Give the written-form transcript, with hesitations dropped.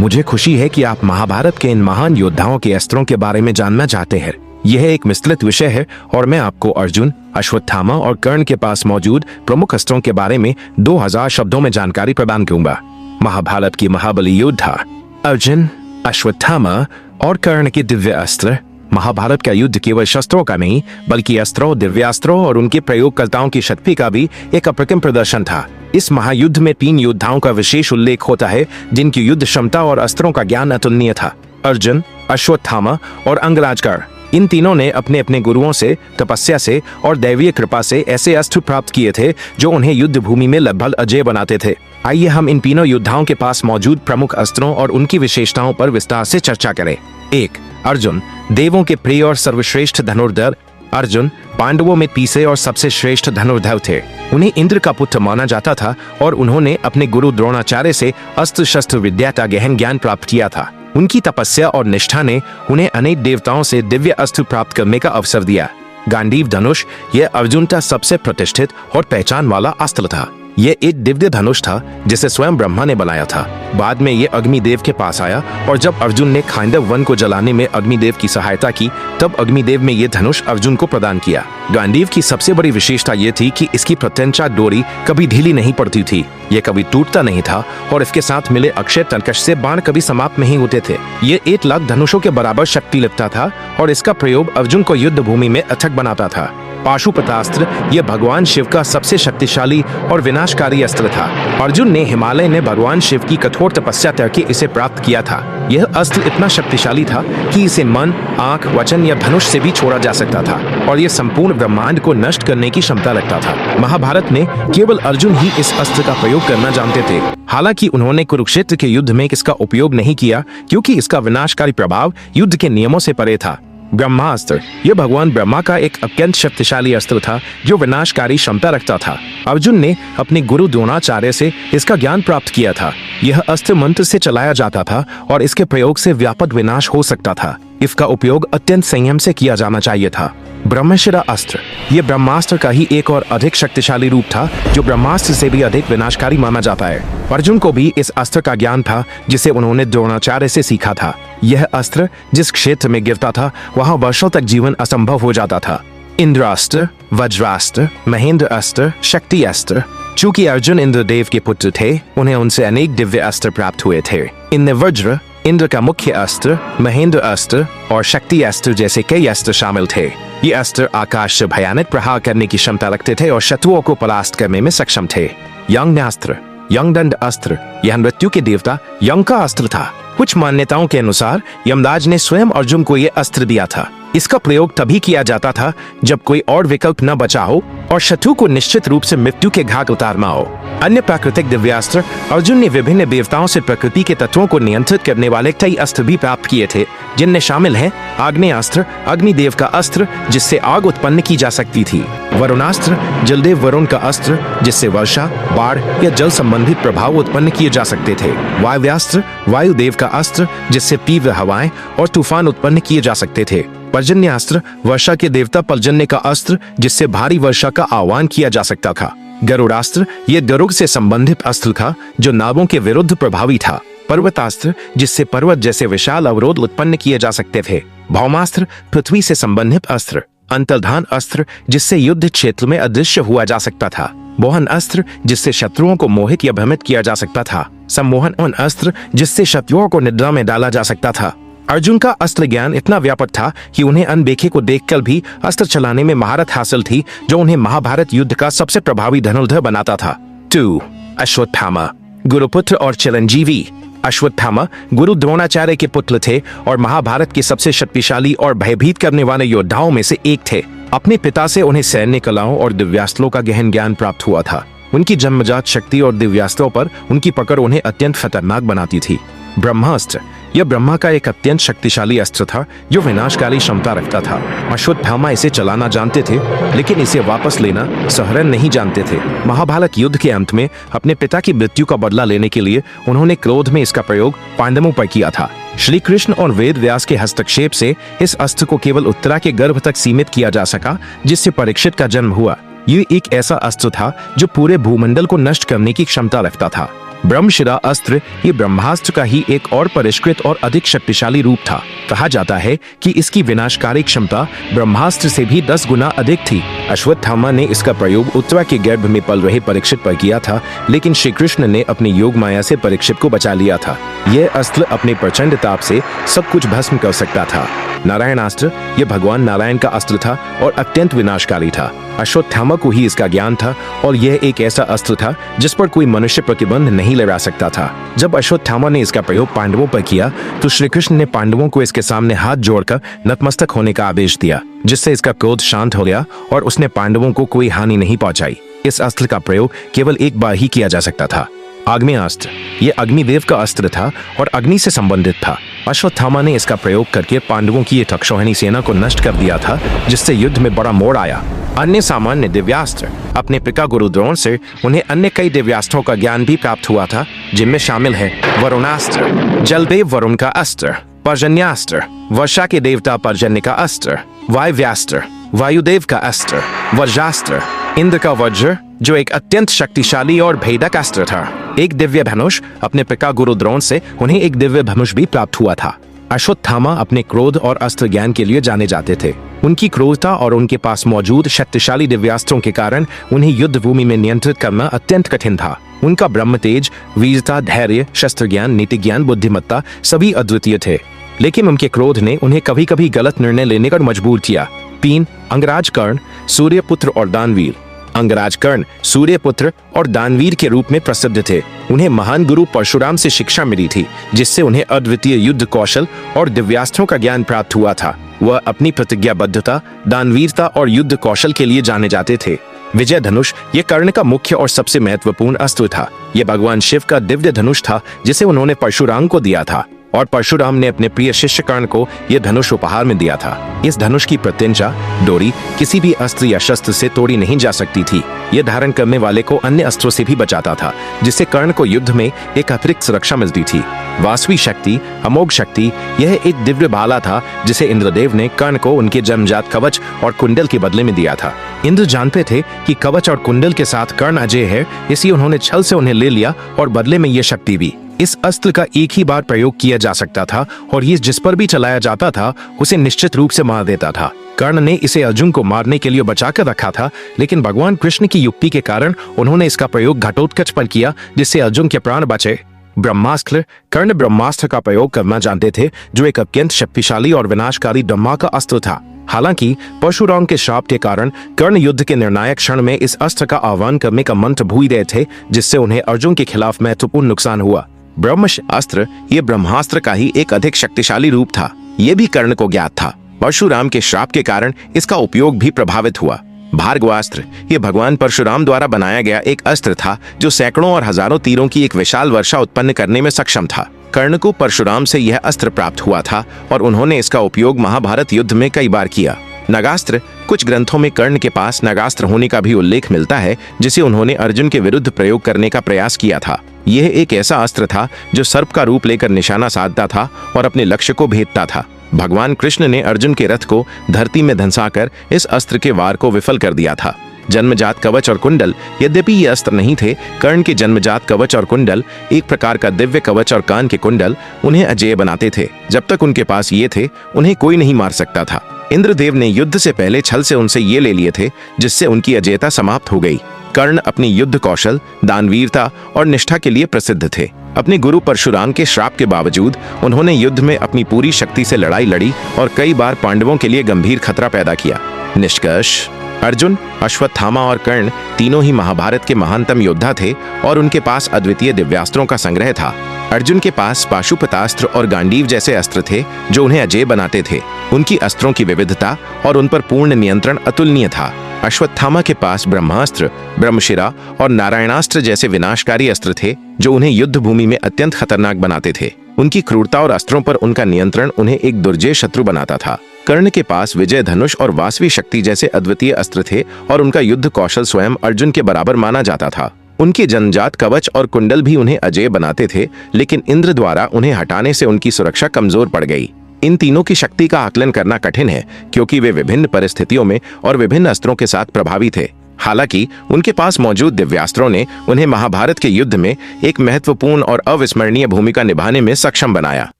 मुझे खुशी है कि आप महाभारत के इन महान योद्धाओं के अस्त्रों के बारे में जानना चाहते हैं। यह एक विस्तृत विषय है और मैं आपको अर्जुन, अश्वत्थामा और कर्ण के पास मौजूद प्रमुख अस्त्रों के बारे में 2000 शब्दों में जानकारी प्रदान करूंगा। महाभारत की महाबली योद्धा अर्जुन, अश्वत्थामा और कर्ण के दिव्य अस्त्र। महाभारत का युद्ध केवल शस्त्रों का नहीं बल्कि अस्त्रों, दिव्यास्त्रों और उनके प्रयोगकर्ताओं की शक्ति का भी एक अप्रतिम प्रदर्शन था। इस महायुद्ध में 3 योद्धाओं का विशेष उल्लेख होता है जिनकी युद्ध क्षमता और अस्त्रों का ज्ञान अतुलनीय था। अर्जुन, अश्वत्थामा और अंगराज कर्ण। इन तीनों ने अपने अपने गुरुओं से, तपस्या से और दैवीय कृपा से ऐसे अस्त्र प्राप्त किए थे जो उन्हें युद्ध भूमि में लगभग अजेय बनाते थे। आइए हम इन तीनों योद्धाओं के पास मौजूद प्रमुख अस्त्रों और उनकी विशेषताओं पर विस्तार से चर्चा करें। 1. अर्जुन, देवों के प्रिय और सर्वश्रेष्ठ धनुर्धर। अर्जुन पांडवों में तीसरे और सबसे श्रेष्ठ धनुर्धर थे। उन्हें इंद्र का पुत्र माना जाता था और उन्होंने अपने गुरु द्रोणाचार्य से अस्त्र शस्त्र विद्या का गहन ज्ञान प्राप्त किया था। उनकी तपस्या और निष्ठा ने उन्हें अनेक देवताओं से दिव्य अस्त्र प्राप्त करने का अवसर दिया। गांडीव धनुष यह अर्जुन का सबसे प्रतिष्ठित और पहचान वाला अस्त्र था। यह एक दिव्य धनुष था जिसे स्वयं ब्रह्मा ने बनाया था। बाद में यह अग्निदेव के पास आया और जब अर्जुन ने खांडव वन को जलाने में अग्निदेव की सहायता की तब अग्निदेव ने यह धनुष अर्जुन को प्रदान किया। गांडीव की सबसे बड़ी विशेषता यह थी कि इसकी प्रत्यंचा डोरी कभी ढीली नहीं पड़ती थी, यह कभी टूटता नहीं था और इसके साथ मिले अक्षय तर्कश से बाण कभी समाप्त नहीं होते थे। ये 1 लाख धनुषों के बराबर शक्ति लिखता था और इसका प्रयोग अर्जुन को युद्ध भूमि में अथक बनाता था। पाशुपतास्त्र यह भगवान शिव का सबसे शक्तिशाली और विनाशकारी अस्त्र था। अर्जुन ने हिमालय में भगवान शिव की कठोर तपस्या करके इसे प्राप्त किया था। यह अस्त्र इतना शक्तिशाली था कि इसे मन, आंख, वचन या धनुष से भी छोड़ा जा सकता था और यह संपूर्ण ब्रह्मांड को नष्ट करने की क्षमता रखता था। महाभारत में केवल अर्जुन ही इस अस्त्र का प्रयोग करना जानते थे। हालांकि उन्होंने कुरुक्षेत्र के युद्ध में इसका उपयोग नहीं किया क्योंकि इसका विनाशकारी प्रभाव युद्ध के नियमों से परे था। ब्रह्मास्त्र यह भगवान ब्रह्मा का एक अत्यंत शक्तिशाली अस्त्र था जो विनाशकारी क्षमता रखता था। अर्जुन ने अपने गुरु द्रोणाचार्य से इसका ज्ञान प्राप्त किया था। यह अस्त्र मंत्र से चलाया जाता था और इसके प्रयोग से व्यापक विनाश हो सकता था। इसका उपयोग अत्यंत संयम से किया जाना चाहिए था। ब्रह्मशिरा अस्त्र यह ब्रह्मास्त्र का ही एक और अधिक शक्तिशाली रूप था जो ब्रह्मास्त्र से भी अधिक विनाशकारी माना जाता है। अर्जुन को भी इस अस्त्र का ज्ञान था जिसे उन्होंने द्रोणाचार्य से सीखा था। यह अस्त्र जिस क्षेत्र में गिरता था वहां वर्षों तक जीवन असंभव हो जाता था। इंद्रास्त्र, वज्रास्त्र, महेंद्र अस्त्र, शक्ति अस्त्र। चूंकि अर्जुन इंद्रदेव के पुत्र थे उन्हें उनसे अनेक दिव्य अस्त्र प्राप्त हुए थे। इनमें वज्र, इंद्र का मुख्य अस्त्र, महेंद्र अस्त्र और शक्ति अस्त्र जैसे कई अस्त्र शामिल थे। ये अस्त्र आकाश से भयानक प्रहार करने की क्षमता रखते थे और शत्रुओं को परास्त करने में सक्षम थे। यज्ञास्त्र, यमदंड अस्त्र यह मृत्यु के देवता यम का अस्त्र था। कुछ मान्यताओं के अनुसार यमराज ने स्वयं अर्जुन को यह अस्त्र दिया था। इसका प्रयोग तभी किया जाता था जब कोई और विकल्प न बचा हो और शत्रु को निश्चित रूप से मृत्यु के घाट उतारना हो। अन्य प्राकृतिक दिव्यास्त्र अर्जुन ने विभिन्न देवताओं से प्रकृति के तत्वों को नियंत्रित करने वाले कई अस्त्र भी प्राप्त किए थे जिनमें शामिल हैं आग्नेयास्त्र, अग्निदेव का अस्त्र जिससे आग उत्पन्न की जा सकती थी। वरुणास्त्र, जलदेव वरुण का अस्त्र जिससे वर्षा, बाढ़ या जल संबंधित प्रभाव उत्पन्न किए जा सकते थे। वायव्यास्त्र, वायुदेव का अस्त्र जिससे तीव्र हवाएं और तूफान उत्पन्न किए जा सकते थे। पर्जन्यास्त्र, वर्षा के देवता पर्जन्य का अस्त्र जिससे भारी वर्षा का आह्वान किया जा सकता था। गरुड़ास्त्र यह गरुड़ से संबंधित अस्त्र था जो नागों के विरुद्ध प्रभावी था। पर्वतास्त्र जिससे पर्वत जैसे विशाल अवरोध उत्पन्न किए जा सकते थे। भौमास्त्र, पृथ्वी से संबंधित अस्त्र। अंतर्धान अस्त्र जिससे युद्ध क्षेत्र में अदृश्य हुआ जा सकता था। मोहन अस्त्र जिससे शत्रुओं को मोहित या भ्रमित किया जा सकता था। सम्मोहन अस्त्र जिससे शत्रुओं को निद्रा में डाला जा सकता था। अर्जुन का अस्त्र ज्ञान इतना व्यापक था कि उन्हें अनदेखे को देखकर भी अस्त्र चलाने में महारत हासिल थी जो उन्हें महाभारत युद्ध का सबसे प्रभावी धनुर्धर बनाता था। 2. अश्वत्थामा, गुरुपुत्र और चिरंजीवी। अश्वत्थामा गुरु द्रोणाचार्य के पुत्र थे और महाभारत के सबसे शक्तिशाली और भयभीत करने वाले योद्धाओं में से एक थे। अपने पिता से उन्हें सैन्य कलाओं और दिव्यास्त्रों का गहन ज्ञान प्राप्त हुआ था। उनकी जन्मजात शक्ति और दिव्यास्त्रों पर उनकी पकड़ उन्हें अत्यंत खतरनाक बनाती थी। ब्रह्मास्त्र यह ब्रह्मा का एक अत्यंत शक्तिशाली अस्त्र था जो विनाशकारी क्षमता रखता था। अश्वत्थामा इसे चलाना जानते थे लेकिन इसे वापस लेना सहरण नहीं जानते थे। महाभारत युद्ध के अंत में अपने पिता की मृत्यु का बदला लेने के लिए उन्होंने क्रोध में इसका प्रयोग पांडवों पर किया था। श्री कृष्ण और वेद व्यास के हस्तक्षेप से इस अस्त्र को केवल उत्तरा के गर्भ तक सीमित किया जा सका जिससे परीक्षित का जन्म हुआ। ये एक ऐसा अस्त्र था जो पूरे भूमंडल को नष्ट करने की क्षमता रखता था। ब्रह्मशिरा अस्त्र ये ब्रह्मास्त्र का ही एक और परिष्कृत और अधिक शक्तिशाली रूप था। कहा जाता है कि इसकी विनाशकारी क्षमता ब्रह्मास्त्र से भी 10 गुना अधिक थी। अश्वत्थामा ने इसका प्रयोग उत्तरा के गर्भ में पल रहे परीक्षित पर किया था, लेकिन श्री कृष्ण ने अपनी योग माया से परीक्षित को बचा लिया था। यह अस्त्र अपने प्रचंड ताप से सब कुछ भस्म कर सकता था। नारायणास्त्र यह भगवान नारायण का अस्त्र था और अत्यंत विनाशकारी था। अश्वत्थामा को ही इसका ज्ञान था और यह एक ऐसा अस्त्र था जिस पर कोई मनुष्य प्रतिबंध नहीं लगा सकता था। जब अश्वत्थामा ने इसका प्रयोग पांडवों पर किया तो श्री कृष्ण ने पांडवों को इसके सामने हाथ जोड़कर नतमस्तक होने का आदेश दिया, जिससे इसका क्रोध शांत हो गया और उसने पांडवों को कोई हानि नहीं पहुंचाई। इस अस्त्र का प्रयोग केवल एक बार ही किया जा सकता था। आग्नेयास्त्र ये अग्निदेव का अस्त्र था और अग्नि से संबंधित था। अश्वत्थामा ने इसका प्रयोग करके पांडवों की ये तक्षौहिणी सेना को नष्ट कर दिया था, जिससे युद्ध में बड़ा मोड़ आया। अन्य सामान्य दिव्यास्त्र अपने पिता गुरु द्रोण से उन्हें अन्य कई दिव्यास्त्रों का ज्ञान भी प्राप्त हुआ था, जिनमें शामिल है वरुणास्त्र, जलदेव वरुण का अस्त्र, पर्जन्यास्त्र, वर्षा के देवता पर्जन्य का अस्त्र, वायव्यास्त्र, वायुदेव का अस्त्र, वज्रास्त्र, इंद्र का वज्र जो एक अत्यंत शक्तिशाली और भेदक अस्त्र था। एक दिव्य धनुष अपने पिता गुरु द्रोण से उन्हें एक दिव्य धनुष भी प्राप्त हुआ था। अश्वत्थामा अपने क्रोध और अस्त्र ज्ञान के लिए जाने जाते थे। उनकी क्रोधता और उनके पास मौजूद शक्तिशाली दिव्यास्त्रों के कारण उन्हें युद्ध भूमि में नियंत्रित करना अत्यंत कठिन था। उनका ब्रह्म तेज, वीरता, धैर्य, शस्त्र ज्ञान, नीति ज्ञान, बुद्धिमत्ता सभी अद्वितीय थे, लेकिन उनके क्रोध ने उन्हें कभी कभी गलत निर्णय लेने पर मजबूर किया। 3 अंगराज कर्ण, सूर्यपुत्र और दानवीर। अंगराज कर्ण सूर्यपुत्र और दानवीर के रूप में प्रसिद्ध थे। उन्हें महान गुरु परशुराम से शिक्षा मिली थी, जिससे उन्हें अद्वितीय युद्ध कौशल और दिव्यास्त्रों का ज्ञान प्राप्त हुआ था। वह अपनी प्रतिज्ञाबद्धता, दानवीरता और युद्ध कौशल के लिए जाने जाते थे। विजय धनुष ये कर्ण का मुख्य और सबसे महत्वपूर्ण अस्त्र था। यह भगवान शिव का दिव्य धनुष था, जिसे उन्होंने परशुराम को दिया था और परशुराम ने अपने प्रिय शिष्य कर्ण को यह धनुष उपहार में दिया था। इस धनुष की प्रत्यंचा डोरी किसी भी अस्त्र या शस्त्र से तोड़ी नहीं जा सकती थी। यह धारण करने वाले को अन्य अस्त्रों से भी बचाता था, जिससे कर्ण को युद्ध में एक अतिरिक्त सुरक्षा मिलती थी। वासवी शक्ति, अमोघ शक्ति यह एक दिव्य भाला था, जिसे इंद्रदेव ने कर्ण को उनके जन्मजात कवच और कुंडल के बदले में दिया था। इंद्र जानते थे कि कवच और कुंडल के साथ कर्ण अजय है, इसलिए उन्होंने छल से उन्हें ले लिया और बदले में यह शक्ति भी। इस अस्त्र का एक ही बार प्रयोग किया जा सकता था और ये जिस पर भी चलाया जाता था उसे निश्चित रूप से मार देता था। कर्ण ने इसे अर्जुन को मारने के लिए बचाकर रखा था, लेकिन भगवान कृष्ण की युक्ति के कारण उन्होंने इसका प्रयोग घटोत्कच पर किया, जिससे अर्जुन के प्राण बचे। ब्रह्मास्त्र कर्ण ब्रह्मास्त्र का प्रयोग करना जानते थे, जो एक अत्यंत शक्तिशाली और विनाशकारी ब्रह्मा का अस्त्र था। हालांकि परशुराम के श्राप के कारण कर्ण युद्ध के निर्णायक क्षण में इस अस्त्र का आह्वान करने का मंत्र भूल गए थे, जिससे उन्हें अर्जुन के खिलाफ महत्वपूर्ण नुकसान हुआ। ब्रह्मास्त्र ये ब्रह्मास्त्र का ही एक अधिक शक्तिशाली रूप था। ये भी कर्ण को ज्ञात था। परशुराम के श्राप के कारण इसका उपयोग भी प्रभावित हुआ। भार्गवास्त्र ये भगवान परशुराम द्वारा बनाया गया एक अस्त्र था, जो सैकड़ों और हजारों तीरों की एक विशाल वर्षा उत्पन्न करने में सक्षम था। कर्ण को परशुराम से यह अस्त्र प्राप्त हुआ था और उन्होंने इसका उपयोग महाभारत युद्ध में कई बार किया। नगास्त्र कुछ ग्रंथों में कर्ण के पास नगास्त्र होने का भी उल्लेख मिलता है, जिसे उन्होंने अर्जुन के विरुद्ध प्रयोग करने का प्रयास किया था। यह एक ऐसा अस्त्र था जो सर्प का रूप लेकर निशाना साधता था और अपने लक्ष्य को भेदता था। भगवान कृष्ण ने अर्जुन के रथ को धरती में धंसाकर इस अस्त्र के वार को विफल कर दिया था। जन्मजात कवच और कुंडल यद्यपि ये अस्त्र नहीं थे, कर्ण के जन्मजात कवच और कुंडल एक प्रकार का दिव्य कवच और कान के कुंडल उन्हें अजेय बनाते थे। जब तक उनके पास ये थे, उन्हें कोई नहीं मार सकता था। इंद्रदेव ने युद्ध से पहले छल से उनसे ये ले लिए थे, जिससे उनकी अजेयता समाप्त हो गई। कर्ण अपनी युद्ध कौशल, दानवीरता और निष्ठा के लिए प्रसिद्ध थे। अपने गुरु परशुराम के श्राप के बावजूद उन्होंने युद्ध में अपनी पूरी शक्ति से लड़ाई लड़ी और कई बार पांडवों के लिए गंभीर खतरा पैदा किया। निष्कर्ष, अर्जुन, अश्वत्थामा और कर्ण तीनों ही महाभारत के महानतम योद्धा थे और उनके पास अद्वितीय दिव्यास्त्रों का संग्रह था। अर्जुन के पास पाशुपतास्त्र और गांडीव जैसे अस्त्र थे, जो उन्हें अजेय बनाते थे। उनकी अस्त्रों की विविधता और उन पर पूर्ण नियंत्रण अतुलनीय था। अश्वत्थामा के पास ब्रह्मास्त्र, ब्रह्मशिरा और नारायणास्त्र जैसे विनाशकारी अस्त्र थे, जो उन्हें युद्ध भूमि में अत्यंत खतरनाक बनाते थे। उनकी क्रूरता और अस्त्रों पर उनका नियंत्रण उन्हें एक दुर्जय शत्रु बनाता था। कर्ण के पास विजय धनुष और वासवी शक्ति जैसे अद्वितीय अस्त्र थे और उनका युद्ध कौशल स्वयं अर्जुन के बराबर माना जाता था। उनके जन्मजात कवच और कुंडल भी उन्हें अजेय बनाते थे, लेकिन इंद्र द्वारा उन्हें हटाने से उनकी सुरक्षा कमजोर पड़ गई। इन तीनों की शक्ति का आकलन करना कठिन है, क्योंकि वे विभिन्न परिस्थितियों में और विभिन्न अस्त्रों के साथ प्रभावी थे। हालांकि उनके पास मौजूद दिव्यास्त्रों ने उन्हें महाभारत के युद्ध में एक महत्वपूर्ण और अविस्मरणीय भूमिका निभाने में सक्षम बनाया।